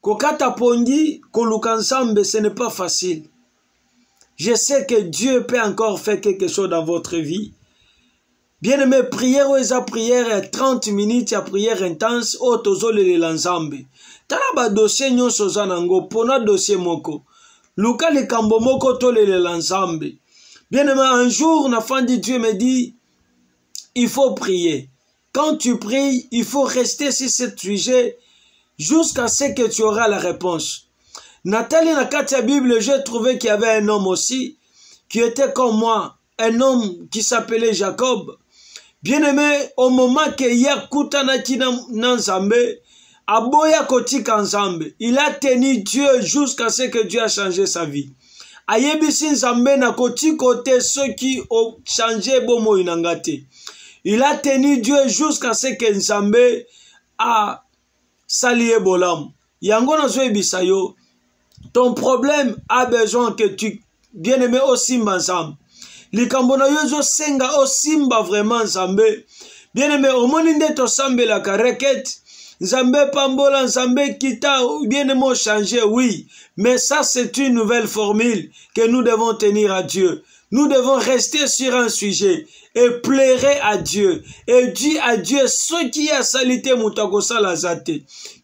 Kokata pongi, koluka nzambe, ce n'est pas facile. Je sais que Dieu peut encore faire quelque chose dans votre vie. Bien-aimé, prière ou eza prière 30 minutes ya prière intense o tozolelela nzambe. Tala ba dossier nyonso za nango pona dossier moko. Luka likambo moko tolelela nzambe. Bien-aimé, un jour, la femme de Dieu me dit, il faut prier. Quand tu pries, il faut rester sur ce sujet jusqu'à ce que tu auras la réponse. Nathalie, dans la Bible, j'ai trouvé qu'il y avait un homme aussi, qui était comme moi, un homme qui s'appelait Jacob. Bien-aimé, au moment que Yakutanaki Nanzambe, Aboya Kotika Nzambe, il a tenu Dieu jusqu'à ce que Dieu a changé sa vie. Ayebisi Nzambe na koti kote ceux qui ont changé bomo inangate. Il a tenu Dieu jusqu'à ce que Nzambe a salié bolam. Yango na zoe bisayo. Ton problème a besoin que tu, bien-aimé, au simba Nzambe. Likambo na yo zo senga au simba vraiment Nzambe. Bien-aimé, au moninde to sambe la karekete. Nzambe pambola, Nzambe kita, bien-aimé, changer, oui. Mais ça, c'est une nouvelle formule que nous devons tenir à Dieu. Nous devons rester sur un sujet et plairer à Dieu. Et dire à Dieu ce qui a salité moutakosa la zate.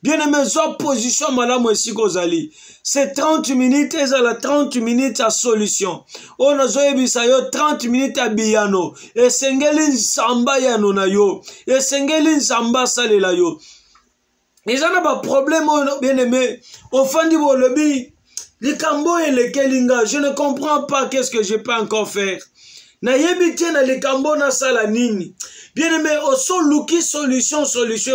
Bien-aimé, zo position malamu esikozali. C'est 30 minutes, et la 30 minutes à solution. On a zo ebisayo 30 minutes à biyano. Et sengeli nzamba yano na yo. Et sengeli nzamba salela yo. Et ça n'a pas de problème, bien-aimé. Au fond du lobby, les cambo et les kelinga, je ne comprends pas qu'est-ce que je peux encore faire. Na yebite na les cambo na salanini. Bien-aimé, au so luki solution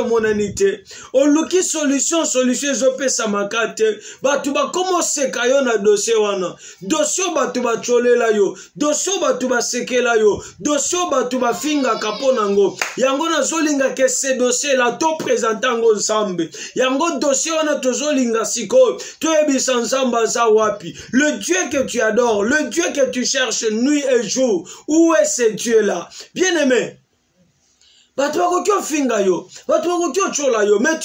mon anité. Au luki solution zope samakate. Batuba komo sekayo na dossier wana. Dossier batuba chole la yo. Dossier batuba seke la yo. Dossier batuba finga kaponango. Yango na zolinga ke se dossier la to présentango nsambe. Yango dossier wana to zolinga siko. To ebisa nsamba za wapi. Le Dieu que tu adores, le Dieu que tu cherches nuit et jour. Où est ce Dieu-là? Bien-aimé. Mais tu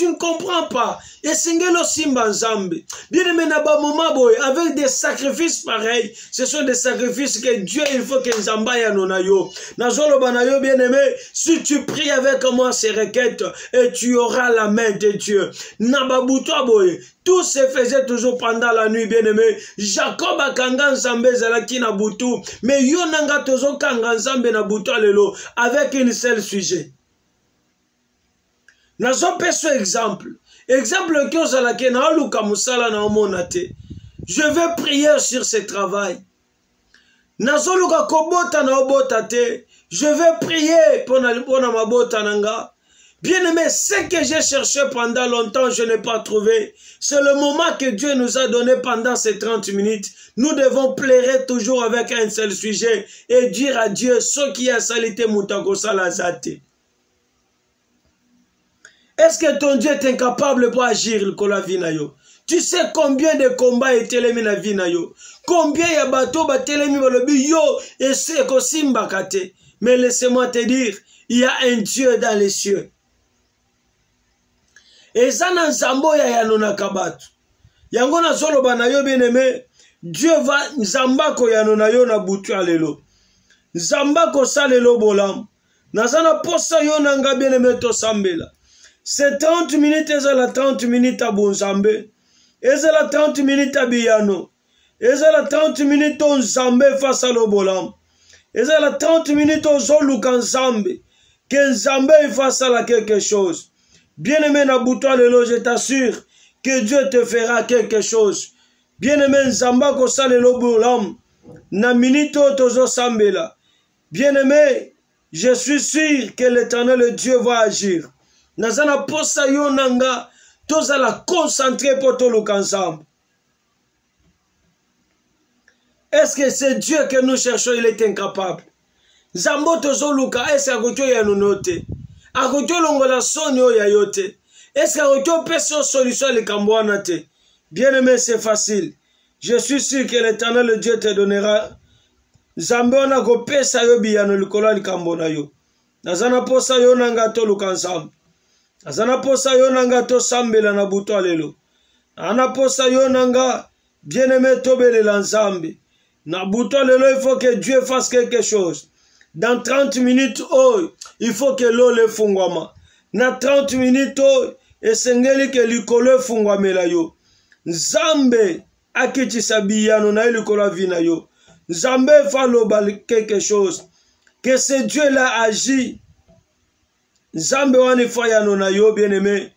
ne comprends pas. Et singelo simba nzambe. Bien-aimé naba moma boy, avec des sacrifices pareils, ce sont des sacrifices que Dieu, il faut que nzamba ya nonayo. Nazolo banayo bien-aimé, si tu pries avec moi ces requêtes, et tu auras la main de Dieu. Naba buto boy. Tout se faisait toujours pendant la nuit, bien-aimé. Jacob a kanga nzambe zalaki na butu, mais yo nanga tozo kanga nzambe na butu alelo, avec une seule sujet. Nazo peso exemple. Exemple que zalaki na aluka musala na omonate. Je vais prier sur ce travail. Nazo luka kobota na obota te. Je vais prier pour na mabota nanga. Bien-aimé, ce que j'ai cherché pendant longtemps, je n'ai pas trouvé. C'est le moment que Dieu nous a donné pendant ces 30 minutes. Nous devons plairer toujours avec un seul sujet et dire à Dieu ce qui a salité moutakosa la zate. Est-ce que ton Dieu est incapable pour agir le kolavinayo? Tu sais combien de combats étaient les mina vinayo? Combien y a bateau batelemi balobi yo et c'est kosimba kate? Mais laissez-moi te dire, il y a un Dieu dans les cieux. Et ça n'a nzambo ya yanona kabatu. Yango na solo banayo bien-aimé, Dieu va nzambako yanona yo na butu alelo. Nzambako salelo bolam. Nazana posa yo nanga bien-aimé to sambela. C'est 30 minutes et c'est la 30 minutes à Bonzambe. Et c'est la 30 minutes à Biyano. Et c'est la 30 minutes au Nzambe face à l'Obolam. Et c'est la 30 minutes au Zolukan Nzambe. Que Nzambe fasse à la quelque chose. Bien-aimé Naboutoua Lelo, je t'assure que Dieu te fera quelque chose. Bien-aimé Nzamba Kosa Lelo Bolam. Na minito Tozo Sambela. Bien-aimé, je suis sûr que l'Éternel Dieu va agir. Nazana posa yo nanga, toza la concentrer pour tout le ensemble. Est-ce que c'est Dieu que nous cherchons, il est incapable? Zambo tozo luka, est-ce que agocho ya nonote? Agocho longola sonyo ya yote. Est-ce que agocho peso solution le kamboanate? Bien aimé, c'est facile. Je suis sûr que l'Éternel Dieu te donnera. Zambo na go pesa yo biyano likola likambona yo. Nazana posa yo nanga to luka ensemble. Azana posa yo nanga to sambela na buto alelo. anaposa yo nanga bien-aimé tobele l'ensemble na buto lelo il faut que Dieu fasse quelque chose dans 30 minutes oh il faut que l'eau le fungwama na 30 minutes oh esengeli ke likolo fungwamela yo Nzambe akitisa biyano na likolo vina yo Nzambe faloba quelque chose que ce Dieu là agit Nzambe wani fayano na yo bien-aimé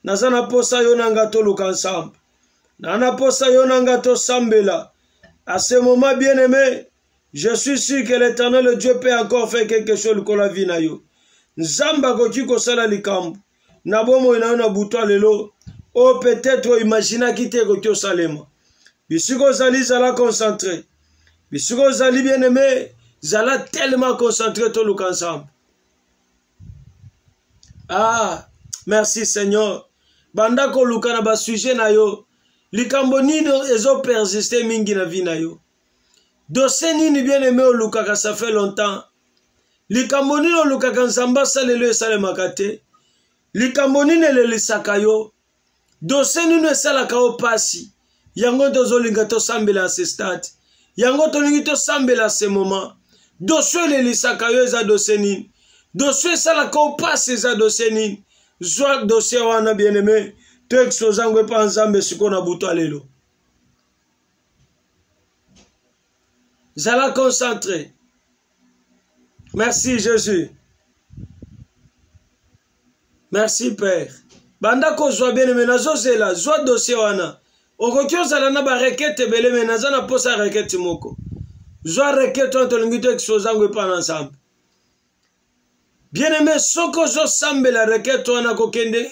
nazana posa yo nanga toluka ensemble nana posa yo nanga to sambela à ce moment bien-aimé je suis sûr que l'Éternel le Dieu peut encore faire quelque chose likola vina yo Nzamba koki kosala likambo na bomo ina na buto lelo o peut-être imagina kite koki osalema bisiko zali zala concentré bisiko zali bien-aimé zala tellement concentré toluka ensemble. Ah, merci Seigneur. Banda ko luka na ba sujet na yo. Likambo nini ezo persister mingi na vie na yo. Dossier nini bien aimé o luka ka ça fait longtemps. Likambo nini o luka ka Nzamba salelo esale makate. Likambo nini le lisaka yo. Dossier nini esala ka o pasi. Yango tozo linga to sambela ce stade. Yango to lingi to sambela ce moment. Dossier le lisaka yo eza dossier nini. Dossier sala ko passe za dossier nini zwa dossier wana bien-aimé to exposangwe pa Nzambe siko na buto alelo zala concentré. Merci Jésus, merci Père. Banda ko zwa bien-aimé nazo zela zwa dossier wana okokyo zala na ba requête bele menaza na posa requête moko zwa requête to lingi to exposangwe pa Nzambe. Bien-aimé, soko zo sambe la requête wana kokende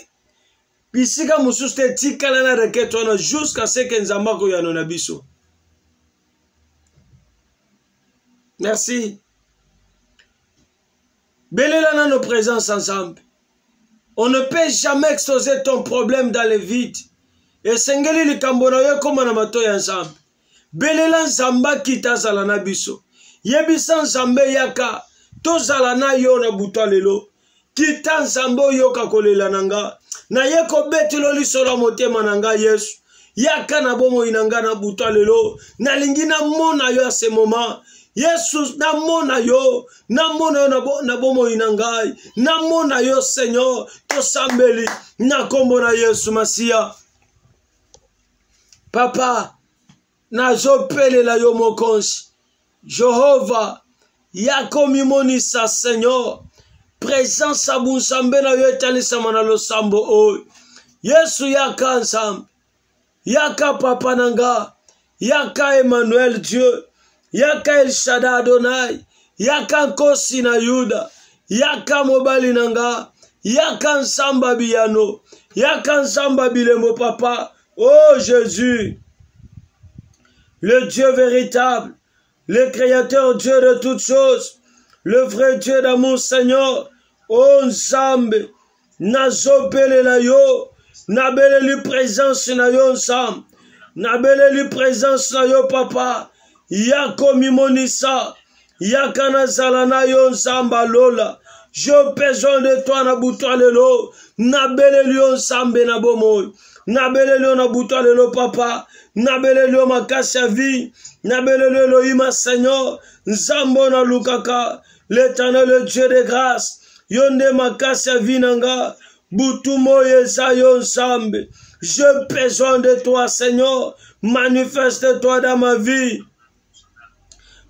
bisika mususu te tikala na requête wana jusqu'à ce que Nzamba ko yano na biso. Merci. Belela na nos présences ensemble. On ne peut jamais exposer ton problème dans le vide. Et sengeli likambo na yo koma na mato ya ensemble. Belela Nzamba kita zala na biso. Yebisa Nzambe yaka tozala na yo na buto lelo kita Nzambe yo kakolela nanga na ye ko betelo lisolo motema nanga Yesu yaka na bomo inanga na buto lelo na lingi na mona yo à ce moment Yesu na mona yo na bomo inanga na mona yo Seigneur to sambeli na kombo na Yesu Masia. Papa na zopelela yo mokonzi Jehova yako mimonisa Seigneur présence abu Nzambe na yo etalisa mana lo sambo oyo Yesu yaka Nzambe yaka papa nanga yaka Emmanuel Dieu yaka El Shaddai Adonai yaka Nkosi na Yuda yaka mobali nanga yaka Nzamba biyano yaka Nzamba bilembo papa. Oh Jésus le Dieu véritable, le créateur Dieu de toutes choses, le vrai Dieu d'amour Seigneur. Oh Nzambe nazopele la yo nabele li présence na yo Nzambe nabele li présence na yo papa yako mimonisa yaka nazala na yo Nzamba lola j'ai besoin de toi na buto lelo nabele li yo Nzambe na bomoy nabele li yo na buto lelo papa nabele li yo makasi ya vie nabele li yo Elohim Seigneur Nzambe na lukaka l'Éternel le Dieu de grâce yonde makasi ya vie nanga butu moye za yo Nzambe j'ai besoin de toi Seigneur manifeste-toi dans ma vie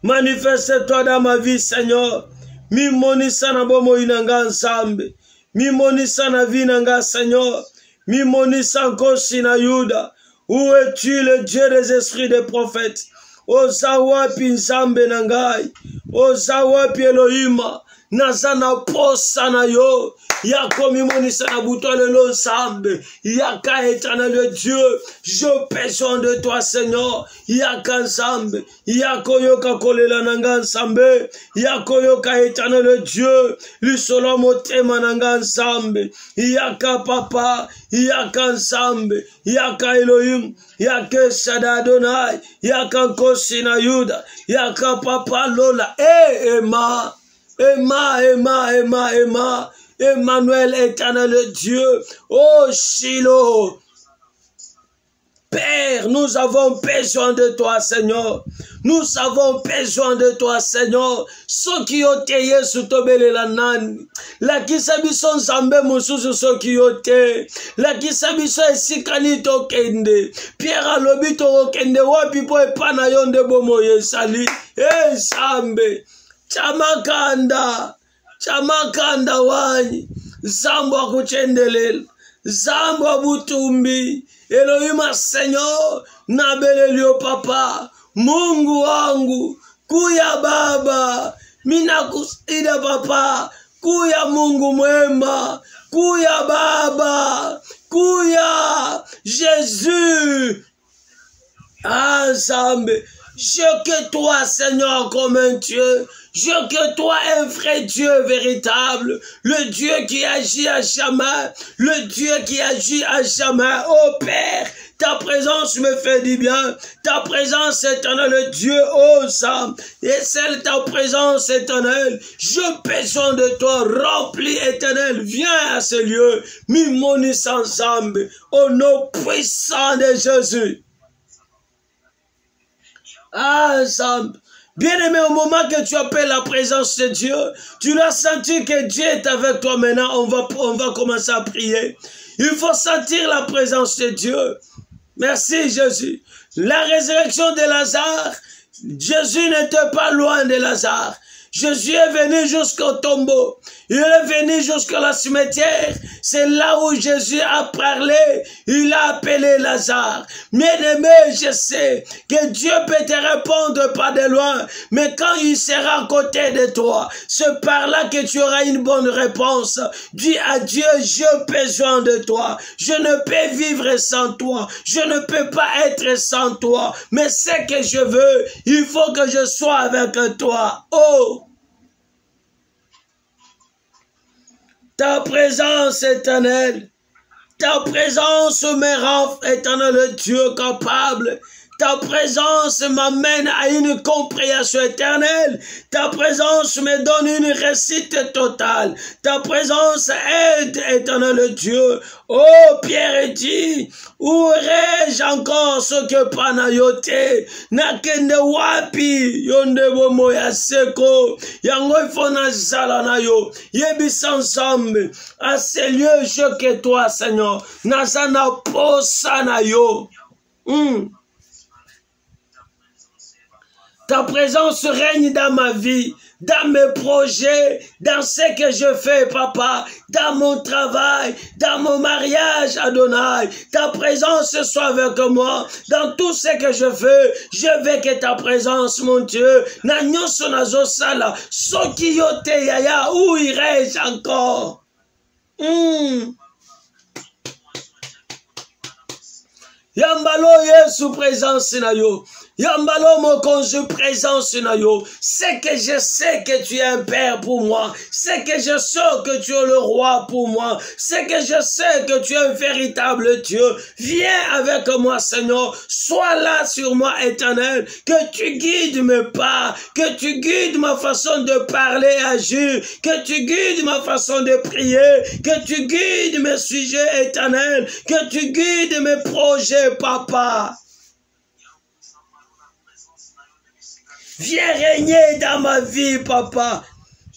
manifeste-toi dans ma vie Seigneur mimonisa na bomo inanga Nzambe mimonisa na vie nanga Seigneur mimonisa Nkosi na Yuda. Où es-tu le Dieu des esprits des prophètes? Oza wapi Nzambe nangai oza wapi Elohima nazana posa na yo yako mimonisa na buto lelo Nzambe yaka Éternel Dieu j'ai besoin de toi Seigneur yaka Nzambe yako yoka kolela nanga Nzambe yako yoka Éternel Dieu lisolo motema nanga Nzambe yaka papa yaka Nzambe yaka Elohim yaka El Shaddai Adonai yaka Nkosi na Yuda yaka papa lola Emma Emmanuel Éternel Dieu. Oh Shiloh Père, nous avons besoin de toi, Seigneur. Nous avons besoin de toi, Seigneur. Soki yote Yesu tobelela nani. Lakisa biso nzambe mususu soki yote. Lakisa biso esikani tokende. Pierre alobi tokende wapi po epana yonde bomo yesali. Zambe. Chamakanda wanyi. Zambo akuchendelela. Zambo butumbi. Elohim Seigneur, nabelelio papa, Mungu wangu, kuya baba, mina kusida papa, kuya Mungu mwema, kuya baba, kuya Jésus. Ah, Zambe, je que toi, Seigneur, comme un Dieu, je que toi, un vrai Dieu véritable, le Dieu qui agit à jamais, le Dieu qui agit à jamais. Oh Père, ta présence me fait du bien, ta présence éternelle, Dieu, oh Sam, et celle ta présence éternelle, j'ai besoin de toi, rempli éternel, viens à ce lieu, mimonis ensemble, au nom puissant de Jésus. Ah, Sam, bien-aimé, au moment que tu appelles la présence de Dieu, tu l'as senti que Dieu est avec toi maintenant, on va commencer à prier. Il faut sentir la présence de Dieu. Merci Jésus. La résurrection de Lazare, Jésus n'était pas loin de Lazare. Jésus est venu jusqu'au tombeau. Il est venu jusqu'à la cimetière. C'est là où Jésus a parlé. Il a appelé Lazare. Bien-aimé, je sais que Dieu peut te répondre pas de loin. Mais quand il sera à côté de toi, c'est par là que tu auras une bonne réponse. Dis à Dieu, j'ai besoin de toi. Je ne peux vivre sans toi. Je ne peux pas être sans toi. Mais ce que je veux, il faut que je sois avec toi. Oh! Ta présence éternelle, ta présence me rend éternel Dieu capable. Ta présence m'amène à une compréhension éternelle. Ta présence me donne une réussite totale. Ta présence aide, éternel Dieu. Oh, Pierre dit, où irai-je encore ce que panayote? Nakende wapi, yonde bomo ya seko. Yango ifona zala na yo. Yebis ensemble. À ce lieu, je que toi, Seigneur. Nazana posa na yo. Ta présence règne dans ma vie, dans mes projets, dans ce que je fais, papa, dans mon travail, dans mon mariage, Adonai. Ta présence soit avec moi, dans tout ce que je fais. Je veux que ta présence, mon Dieu, na nyonso nazo sala, soki yote yaya, où irai-je encore? Yambalo Yesu présence na yo. Yambalo mon conju présence na yo. C'est que je sais que tu es un père pour moi. C'est que je sais que tu es le roi pour moi. C'est que je sais que tu es un véritable Dieu. Viens avec moi, Seigneur. Sois là sur moi, éternel. Que tu guides mes pas. Que tu guides ma façon de parler, agir. Que tu guides ma façon de prier. Que tu guides mes sujets éternels. Que tu guides mes projets, papa. Viens régner dans ma vie, papa.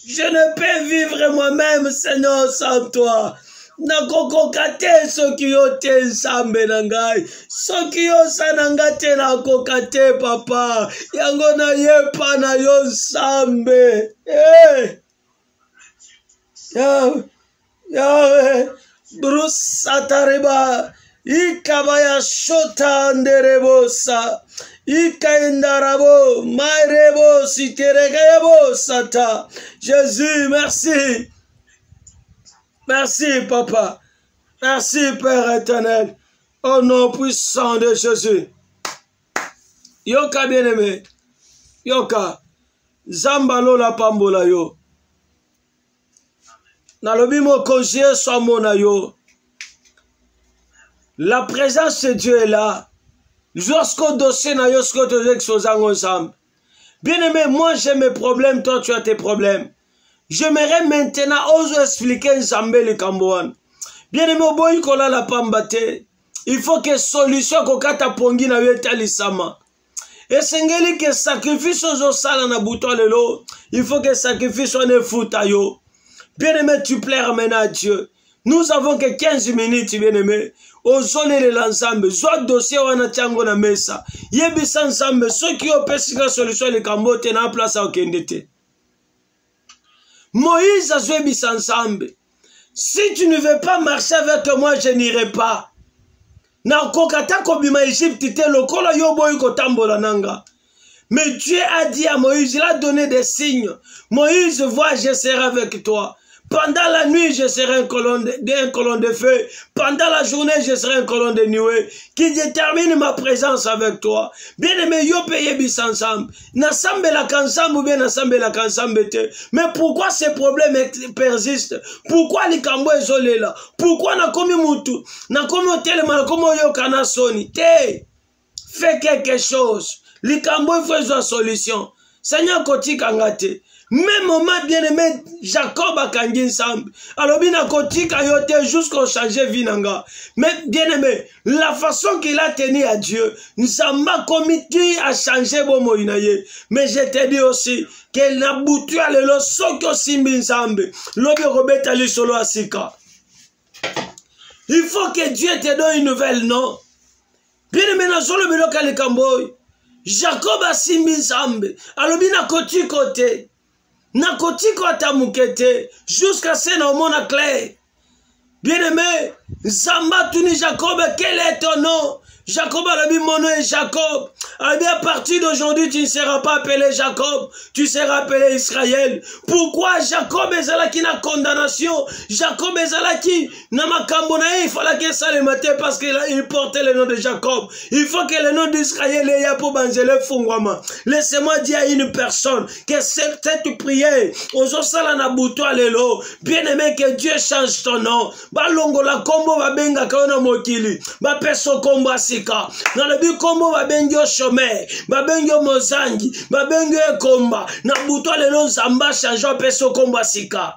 Je ne peux vivre moi-même, Seigneur, sans toi. Nakokokate soki yo te nzambe na ngai. Soki yo sananga te nakokate, papa. Yango na yepa na yo nzambe. Yahweh. Bruce Satariba. Ikabaya shota nderebosa. Ikaindarabo, mairebo, siteregebo, sata. Jésus, merci. Merci, papa. Merci, Père éternel. Au nom puissant de Jésus. Yoka bien-aimé. Yoka. Zambalo la pambola yo. Nalobi mo konjie so mona yo. La présence de Dieu est là. Jusqu'au dossier na yosko to exposant ensemble. Bien-aimé, moi j'ai mes problèmes, toi tu as tes problèmes. J'aimerais maintenant oser expliquer Nzambe le Cambouan. Bien-aimé, boy kola la pambate. il faut que solution kokata pongi na yo etalisama. Esengeli que sacrifice ozosala na buto lelo, il faut que sacrifice on efuta yo. Bien-aimé, tu plaires maintenant à Dieu. Nous avons que 15 minutes, bien-aimé. Ozolele l'ensemble. Zwa dossier wana tiango na mesa. Yebisa ensemble. Ceux qui ont pesika solution le kambote na place à okendete. Moïse a joué bis ensemble. Si tu ne veux pas marcher avec moi, je n'irai pas. Na kokata kobima Égypte te lokola yo boy kotambola nanga. Mais Dieu a dit à Moïse, il a donné des signes. Moïse, vois, je serai avec toi. Pendant la nuit, je serai un colonne de feu. Pendant la journée, je serai un colonne de nuée qui détermine ma présence avec toi. Bien aimé, yo paye bis ensemble. N'assemble la ensemble ou bien n'assemble la ensemble. Mais pourquoi ces problèmes persistent? Pourquoi les cambo isolés là? Pourquoi n'a commis moutou? N'a commis tellement comme yo kana soni? Fais quelque chose. Les cambo il faut une solution. Seigneur Koti Kangate. Même moment bien-aimé, Jacob a kangi ensemble. Alors bien à côté kayote jusqu'au changer vinanga. Mais bien-aimé, la façon qu'il a tenu à Dieu, Nzamba comité a changé bon moinaye. Mais je te dis aussi qu'elle n'a boutu à l'élo soko simbi ensemble. Lobi robet ali solo asika. Il faut que Dieu te donne une nouvelle non. Bien-aimé na solo belo kali kamboy. Jacob a simbi ensemble. Alors bien à côté. Na kotiko atamukete jusqu'à ce moment clair. Bien-aimé, Zamba tuni Jacob, quel est ton nom? Jacob a dit mon nom est Jacob. À partir d'aujourd'hui, tu ne seras pas appelé Jacob, tu seras appelé Israël. Pourquoi Jacob est là qui n'a condamnation? Jacob est là qui n'a ma cambonaï, il fallait que ça le matin parce qu'il portait le nom de Jacob. Il faut que le nom d'Israël ait pour banzeler fungwama. Laissez-moi dire à une personne que cette prière, aux osala na buto alelo, bien aimé que Dieu change ton nom. Balongo la kombo va benga kaona mokili, ba peso kombo asika. Na le bi kombo va bengo chômeur, ba bengo mozangi, ba bengo ekomba. Na buto alelo Nzamba change peso kombo asika.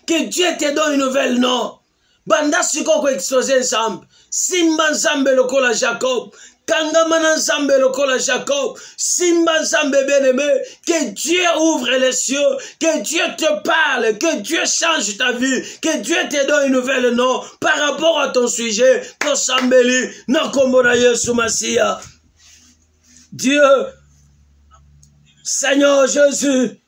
Que Dieu te donne une nouvelle nom. Banda siko ko exposer ensemble. Simba Nzambe lokola Jacob. Kangamana Nzambe lokola Jacob. Simba Nzambe bien-aimé. Que Dieu ouvre les cieux. Que Dieu te parle. Que Dieu change ta vie. Que Dieu te donne une nouvelle nom. Par rapport à ton sujet. Kosambeli. Nakombona Yesu Masia. Dieu. Seigneur Jésus.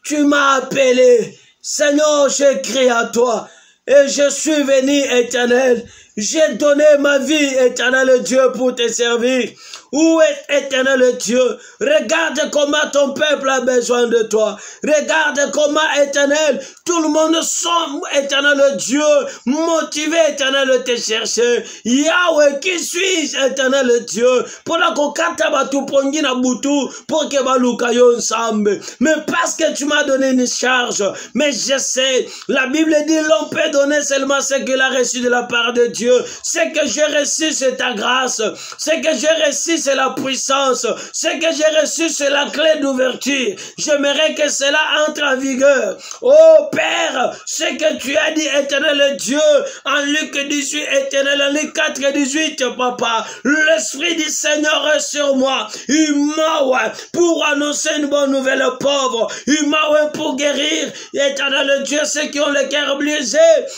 Tu m'as appelé. Seigneur, j'ai crié à toi et je suis venu, Éternel. J'ai donné ma vie, Éternel Dieu, pour te servir. Où est Éternel Dieu? Regarde comment ton peuple a besoin de toi. Regarde comment, Éternel, tout le monde sont, Éternel Dieu, motivé, Éternel, de te chercher. Yahweh, qui suis-je, Éternel Dieu? Pour la kokata batu pongi na butu, pour que baluka yo ensemble. Mais parce que tu m'as donné une charge, mais je sais, la Bible dit, l'on peut donner seulement ce qu'il a reçu de la part de Dieu. Ce que j'ai reçu, c'est ta grâce. Ce que j'ai reçu, c'est la puissance. Ce que j'ai reçu, c'est la clé d'ouverture. J'aimerais que cela entre en vigueur. Oh Père, ce que tu as dit, Éternel Dieu, en Luc 18, Éternel, en Luc 4, 18, Papa, l'Esprit du Seigneur est sur moi. Il m'a pour annoncer une bonne nouvelle aux pauvres. Il m'a pour guérir, Éternel Dieu, ceux qui ont le cœur brisé.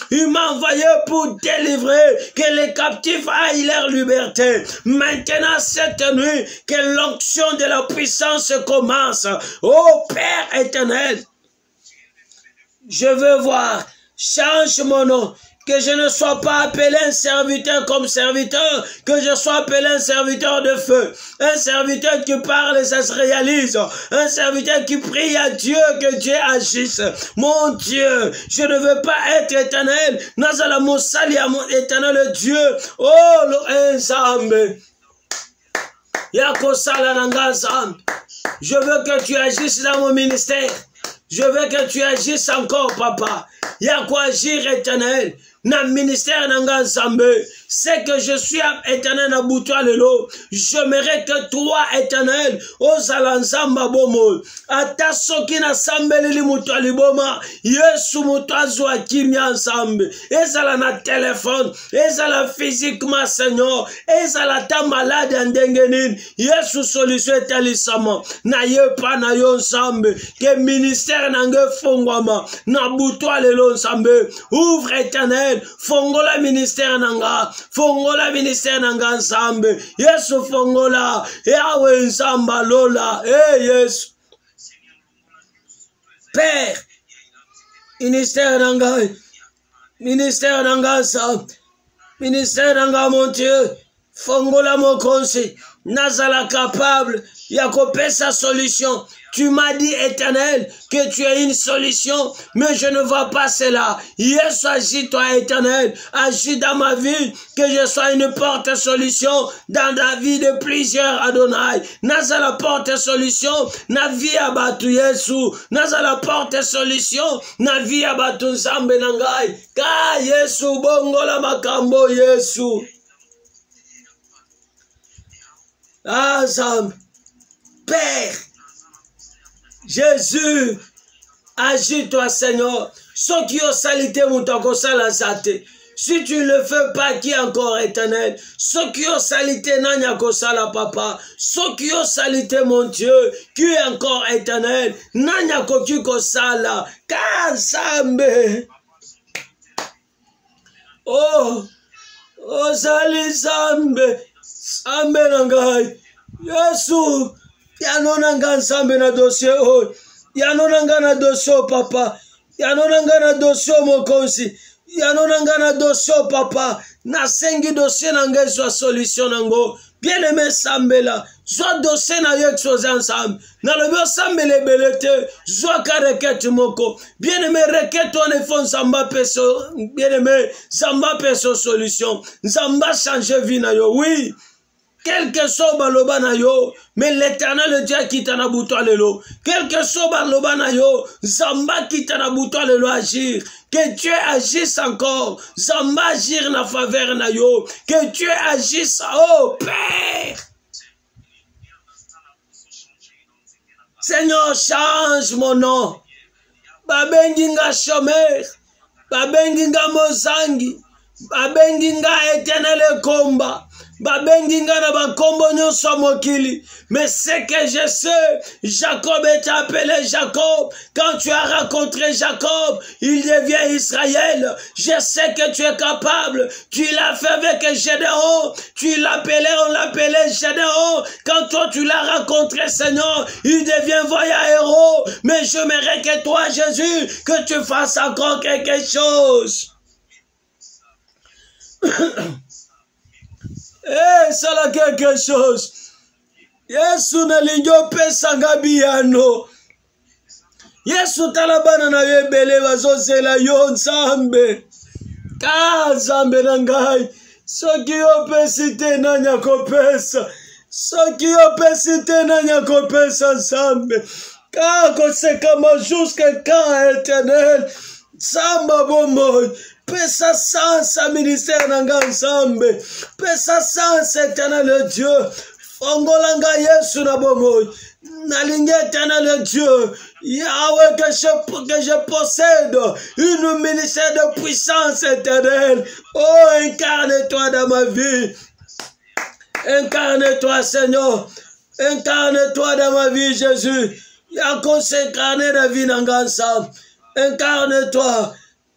Il m'a envoyé pour délivrer, que les captifs aillent leur liberté. Maintenant, cette nuit, que l'onction de la puissance commence. Oh Père éternel, je veux voir, change mon nom. Que je ne sois pas appelé un serviteur comme serviteur, que je sois appelé un serviteur de feu, un serviteur qui parle et ça se réalise, un serviteur qui prie à Dieu que Dieu agisse. Mon Dieu, je ne veux pas être éternel, Nazala Moussali à mon éternel Dieu, oh l'ensemble. Yakosala Nangazam, je veux que tu agisses dans mon ministère. Je veux que tu agisses encore, papa. ya quoi agir éternel na ministère nanga nzambe. C'est que je suis éternel na boutoua lelo. J'aimerais que toi éternel ozala nzamba bomo. Ata soki na sambeli mutu aliboma. Yesu mutu azwa kimia nzambe. Ezala na téléphone. Ezala physiquement Seigneur. Ezala ta malade ndengenin. Yesu solution etalisama. Na ye pa na yo nzambe. Que ministère nanga fongwama. Na boutoua lelo nzambe. Ouvre éternel. Fongola ministère nanga. Fongola ministère nanga nzambe. Yesu fongola. Yawe nzamba lola. Yesu. Père. Ministère nanga. Ministère nanga nzambe. Ministère nanga mon Dieu. Fongola mokonsi. Nazala capable. Yakopé sa solution. Tu m'as dit, éternel, que tu as une solution, mais je ne vois pas cela. Yesu, agis toi, éternel, agis dans ma vie, que je sois une porte solution dans la vie de plusieurs Adonai. Naza la porte solution, na vie abatu Yesu. Naza la porte solution, na vie abatu Nzambe nangai. Ka Yesu, bongo la makambo Yesu. Ah, Nzambe, Père, Jésus, agis-toi, Seigneur. Ceux qui ont salité, si tu ne le fais pas, qui encore éternel? Ceux qui ont salité, n'anya kosala papa. Ceux qui ont salité, mon Dieu, qui est encore éternel, n'anya koki kosala. Kasambe. Oh, oh, sali sambe, sambe nangai. Yesu. Yanonanga nzambe na dossier oh. Yanonanga na dossier papa. Yanonanga na dossier mokonsi. Yanonanga na dossier papa. Na sengi dossier nanga soit solution nango. Bien-aimé Sambela. Soit dossier na yo exposé ensemble. Na le bio Sambele belete. Soit ka requête moko. Bien-aimé requête on est fond Zamba peso. Bien-aimé Zamba peso solution. Zamba change vie na yo. Oui. Quel que soit baloba na yo, mais l'éternel Dieu qui t'a nabouto lelo. Quel que soit baloba na yo, Zamba qui t'a nabouto lelo agir. Que Dieu agisse encore. Zamba agir na faveur na yo. Que Dieu agisse, oh Père. Seigneur, change mon nom. Babenginga chômeur. Babenginga mozangi. Babenginga éternel komba. Babenginga na bakombo nyonso mokili. Mais c'est que je sais, Jacob est appelé Jacob. Quand tu as rencontré Jacob, il devient Israël. Je sais que tu es capable. Tu l'as fait avec Gédéon. Tu l'appelais, on l'appelait Gédéon. Quand toi tu l'as rencontré, Seigneur, il devient voyant héros. Mais j'aimerais que toi, Jésus, que tu fasses encore quelque chose. Eh, ça là quelque chose. Yesu na lingo pesa ngabiano. Yesu talabana na yebele bazozela yo nzambe. Ka nzambe na ngai. Soki opesite na nyakopesa. Soki opesite na nyakopesa nzambe. Ka kosekama jusqu'à quand éternel. Samba bomoy. Pesa sans sa ministère nanga nzambe. Pesa sans éternel Dieu. Fongolanga Yesu na bomoy. Nalingue éternel Dieu. Yahweh que je possède une ministère de puissance éternelle. Oh, incarne-toi dans ma vie. Incarne-toi Seigneur. Incarne-toi dans ma vie Jésus. Yako s'incarne dans la vie nanga nzambe. Incarne-toi.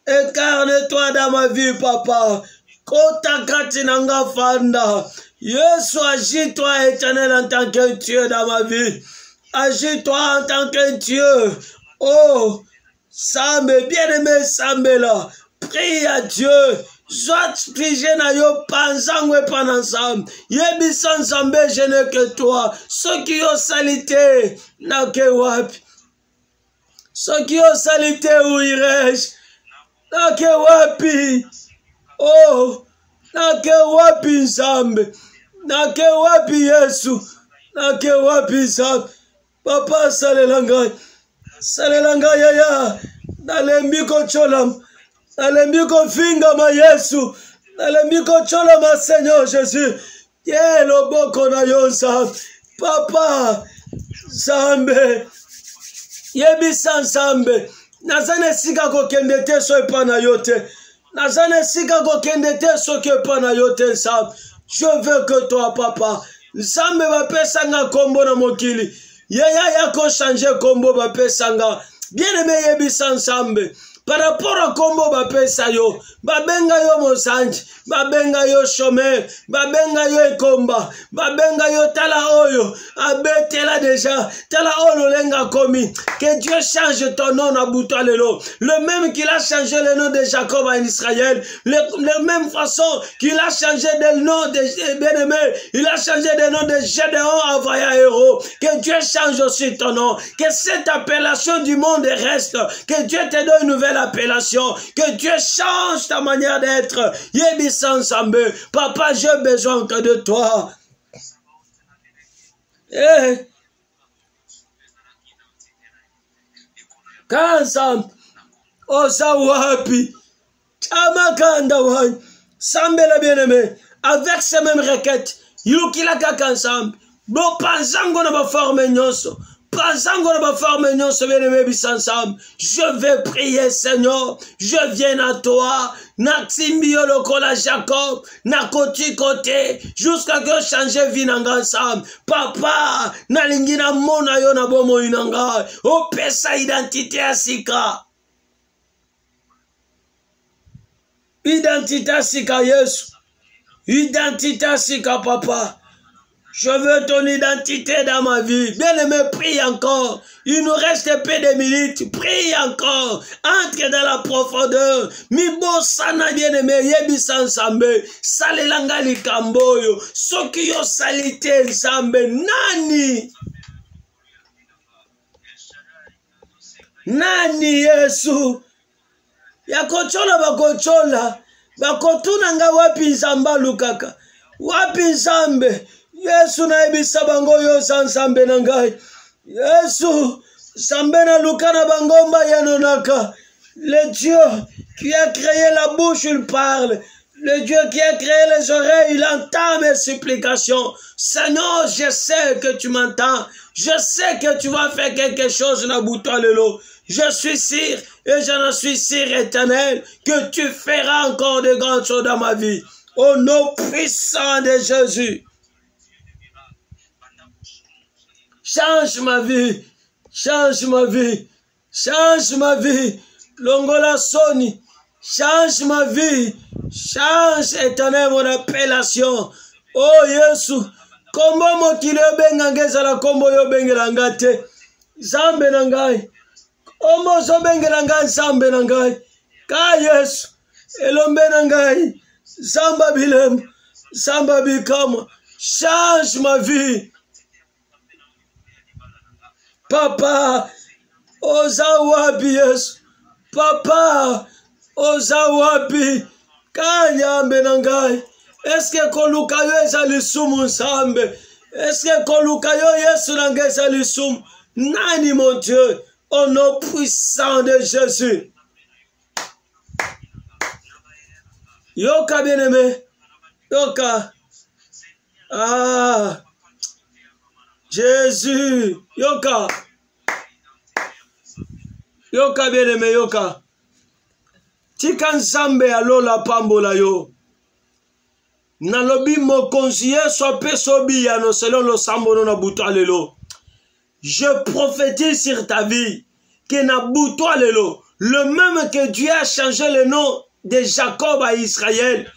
Incarne-toi dans ma vie, papa. Kota kati nanga fanda. Yesu, agis-toi éternel en tant que Dieu dans ma vie. Agis-toi en tant que Dieu. Oh, Sambe, bien-aimé Sambe là. Prie à Dieu. Soit figé na yo panzangwe panensam. Yebi sans Sambe, je n'ai que toi. Ceux qui ont salité, na ke wapi. Ceux qui ont salité, où irais-je? Nake wapi, oh, nake wapi Nzambe, nake wapi Yesu, nake wapi Nzambe, papa salelanga yaya, nalembi kocholam, nalembi kofinga ma Yesu, nalembi kocholam ma Seigneur Jésus. Ye loboko na yo Nzambe, Papa Nzambe, yebisa Nzambe, nazane sika kokende te so epa na yo te, nazane sika kokende te so ke epa na yo te Nzambe. Je veux que toi Papa, Nzambe bapesanga kombo na mokili, yeya yako changer kombo bapesanga, bien-aimé yebisa Nzambe, par rapport à kombo bapesa yo, babenga yo mosanji, babenga yo chômeur, babenga yo ekomba, babenga yo tala oyo, abetela déjà, tala oyo lenga komi. Que Dieu change ton nom à Boutoua Lelo. Le même qu'il a changé le nom de Jacob en Israël, la même façon qu'il a changé le nom de bien-aimé, il a changé le nom de Gédéon à Vaya Héros. Que Dieu change aussi ton nom, que cette appellation du monde reste, que Dieu te donne une nouvelle appellation, que Dieu change ta manière d'être. Yebisan Nzambe, Papa, j'ai besoin que de toi. Kanzam, oza wapi, Chamakanda wai, Sambe la bien-aimé, avec ces mêmes requêtes, Yukila Kansam, Bo Panzango na ba forme nyonso. Je vais prier, Seigneur. Je viens à toi. Naximbio lokola Jacob. Nakoti côté. Jusqu'à que changer vie ensemble. Papa. Nalingina mona yo na bomo inanga. O pesa identité asika. Identité asika Yesu. Identité asika Papa. Je veux ton identité dans ma vie. Bien-aimé, prie encore. Il nous reste peu de minutes. Prie encore. Entre dans la profondeur. Mibo sana bien-aimé. Yebisa Nzambe. Salelanga likamboyo. Soki yo salite Nzambe. Nani? Nani Yesu? Yakochola bakochola. Bakotuna nga wapi Nzamba lukaka. Wapi Nzambe? Yesu na ebisa bango yo Nzambe na ngai. Yesu Nzambe na lukana bangomba yanonaka. Le Dieu qui a créé la bouche, il parle. Le Dieu qui a créé les oreilles, il entend mes supplications. Seigneur, je sais que tu m'entends. Je sais que tu vas faire quelque chose dans Boutoua Lelo. Je suis sûr et j'en suis sûr éternel que tu feras encore de grandes choses dans ma vie. Au nom puissant de Jésus. Change ma vie, change ma vie, change ma vie. Longola Soni, change ma vie, change éternel mon appellation. Oh Yesu, kombo mokili obenga ngezala kombo yo bengela ngate. Zambe na ngai. Kombo zo bengela ngai zambe na ngai. Ka Yesu, elombe na ngai. Zamba bilem, zamba bikama. Change ma vie. Papa, oza wapi Yesu? Papa, oza wapi? Kanyambe na ngai. Eske koluka yo ezali sumu Nzambe? Eske koluka yo Yesu na ngai ezali sumu? Nani mon Dieu? Au nom puissant de Jésus. Yoka bien-aimé. Yoka. Ah. Jésus, Yoka. Yoka bien-aimé, Yoka. Tika Nzambe alola pambola yo. Nalobi mokonzi Yesu apeso biyano selon le sambono na Boutoua Lelo. Je prophétise sur ta vie que na Boutoua Lelo, le même que Dieu a changé le nom de Jacob à Israël,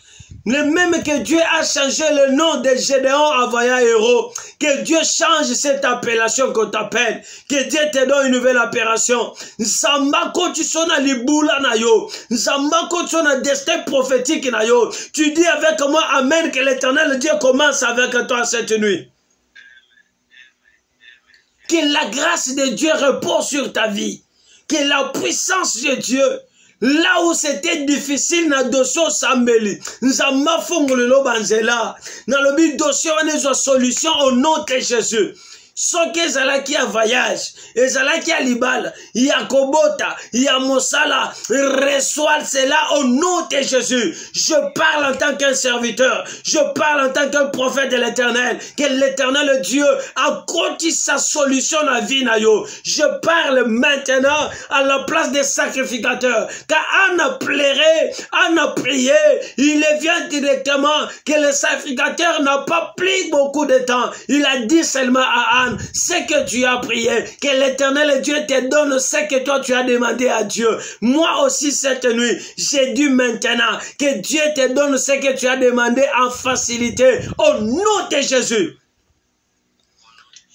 le même que Dieu a changé le nom de Gédéon à Vaya Héros, que Dieu change cette appellation qu'on t'appelle, que Dieu te donne une nouvelle appellation. Nzamba tu sona libula na yo, Nzamba tu sona destin prophétique na yo. Tu dis avec moi amen que l'Éternel Dieu commence avec toi cette nuit. Que la grâce de Dieu repose sur ta vie, que la puissance de Dieu. Là où c'était difficile na dossier sambeli, nzamba fongolo lo banzela, na lobi dossier wana zo solution au nom de Jésus. soki ezalaki ya voyage, ezalaki ya libala, ya kobota, ya mosala, reçois cela au nom de Jésus. Je parle en tant qu'un serviteur, je parle en tant qu'un prophète de l'Éternel, que l'Éternel Dieu accorde sa solution à vie na yo. Je parle maintenant à la place des sacrificateurs, car Anna plairait, Anna prié, il vient directement que le sacrificateur n'a pas pris beaucoup de temps. Il a dit seulement à Anne, ce que tu as prié, que l'Éternel Dieu te donne ce que toi tu as demandé à Dieu. Moi aussi cette nuit, j'ai dit maintenant que Dieu te donne ce que tu as demandé en facilité au nom de Jésus.